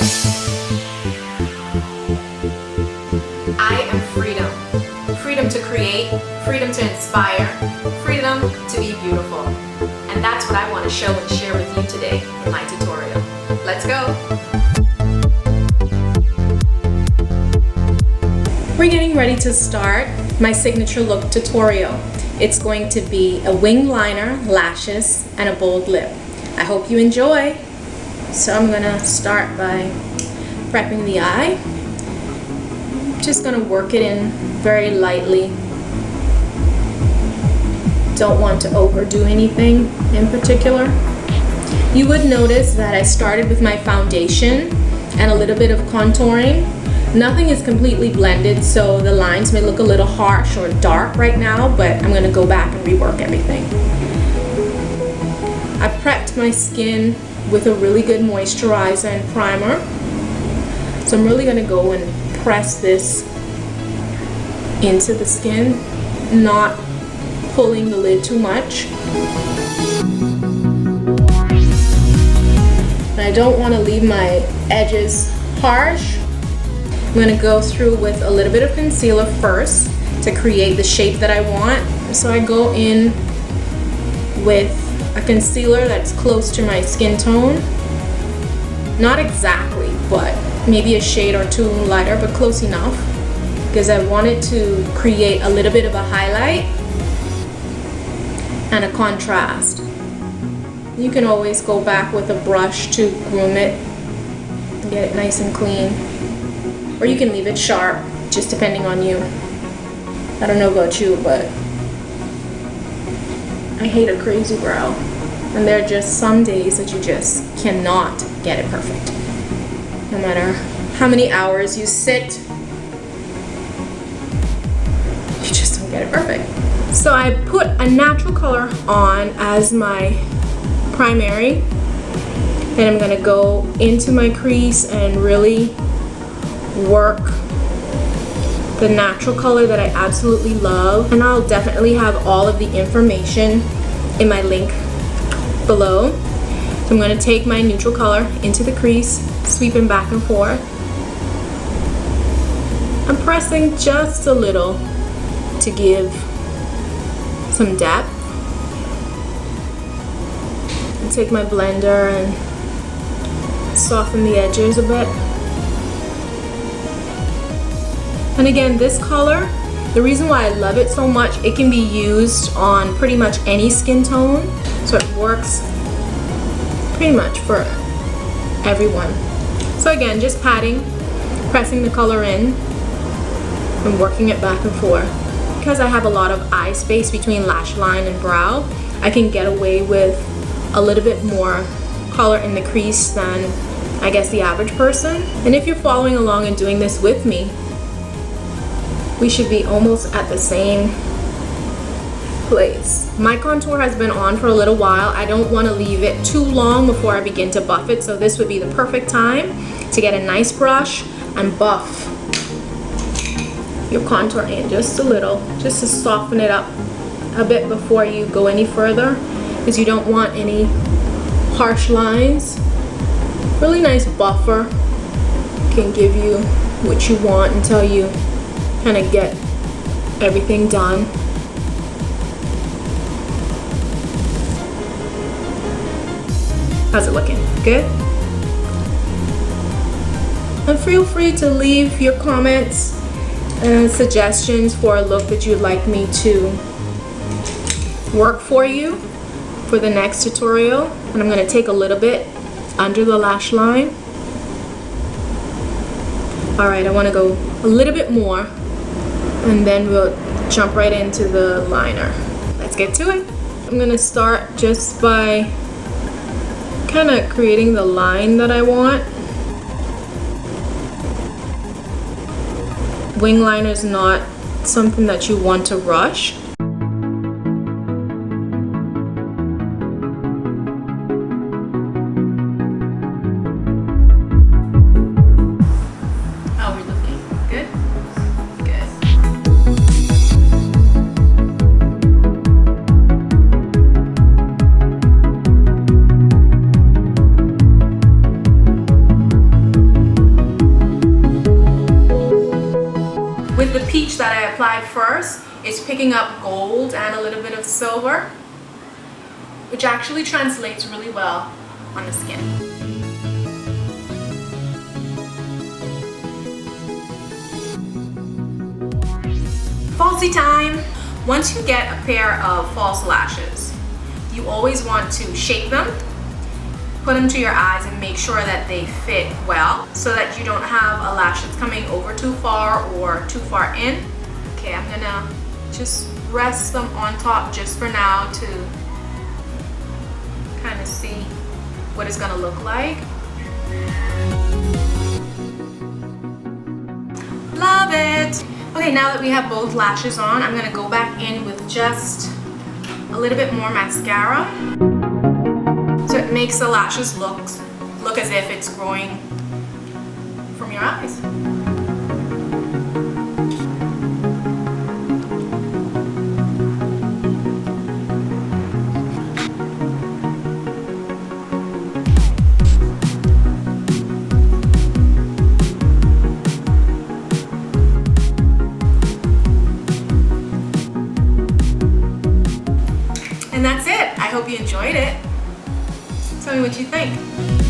I am freedom. Freedom to create, freedom to inspire, freedom to be beautiful. And that's what I want to show and share with you today in my tutorial. Let's go. We're getting ready to start my signature look tutorial. It's going to be a wing liner, lashes, and a bold lip. I hope you enjoy. So I'm gonna start by prepping the eye. Just gonna work it in very lightly. Don't want to overdo anything in particular. You would notice that I started with my foundation and a little bit of contouring. Nothing is completely blended, so the lines may look a little harsh or dark right now, but I'm gonna go back and rework everything. I prepped my skin with a really good moisturizer and primer. So I'm really gonna go and press this into the skin, not pulling the lid too much. And I don't want to leave my edges harsh. I'm going to go through with a little bit of concealer first to create the shape that I want. So I go in with a concealer that's close to my skin tone. Not exactly, but maybe a shade or two lighter, but close enough, because I wanted to create a little bit of a highlight and a contrast. You can always go back with a brush to groom it and get it nice and clean. Or you can leave it sharp, just depending on you. I don't know about you, but I hate a crazy brow. And there are just some days that you just cannot get it perfect. No matter how many hours you sit, you just don't get it perfect. So I put a natural color on as my primary. Then I'm gonna go into my crease and really work the natural color that I absolutely love. And I'll definitely have all of the information in my link below. So I'm going to take my neutral color into the crease, sweeping back and forth. I'm pressing just a little to give some depth. And take my blender and soften the edges a bit. And again, this color, the reason why I love it so much, it can be used on pretty much any skin tone. So it works pretty much for everyone. So again, just patting, pressing the color in, and working it back and forth. Because I have a lot of eye space between lash line and brow, I can get away with a little bit more color in the crease than, I guess, the average person. And if you're following along and doing this with me, we should be almost at the same place. My contour has been on for a little while. I don't want to leave it too long before I begin to buff it, so this would be the perfect time to get a nice brush and buff your contour in just a little, just to soften it up a bit before you go any further, because you don't want any harsh lines. Really nice buffer can give you what you want until you kind of get everything done. How's it looking? Good? And feel free to leave your comments and suggestions for a look that you'd like me to work for you for the next tutorial. And I'm going to take a little bit under the lash line. Alright, I want to go a little bit more, and then we'll jump right into the liner. Let's get to it. I'm going to start just by kind of creating the line that I want. Wing liner is not something that you want to rush. the peach that I applied first is picking up gold and a little bit of silver, which actually translates really well on the skin. Falsy time! Once you get a pair of false lashes, you always want to shape them, put them to your eyes, and make sure that they fit well so that you don't have a lash that's coming over too far or too far in. Okay, I'm gonna just rest them on top just for now to kind of see what it's gonna look like. Love it! Okay, now that we have both lashes on, I'm gonna go back in with just a little bit more mascara. So it makes the lashes look as if it's growing from your eyes. And that's it. I hope you enjoyed it. Tell me what you think.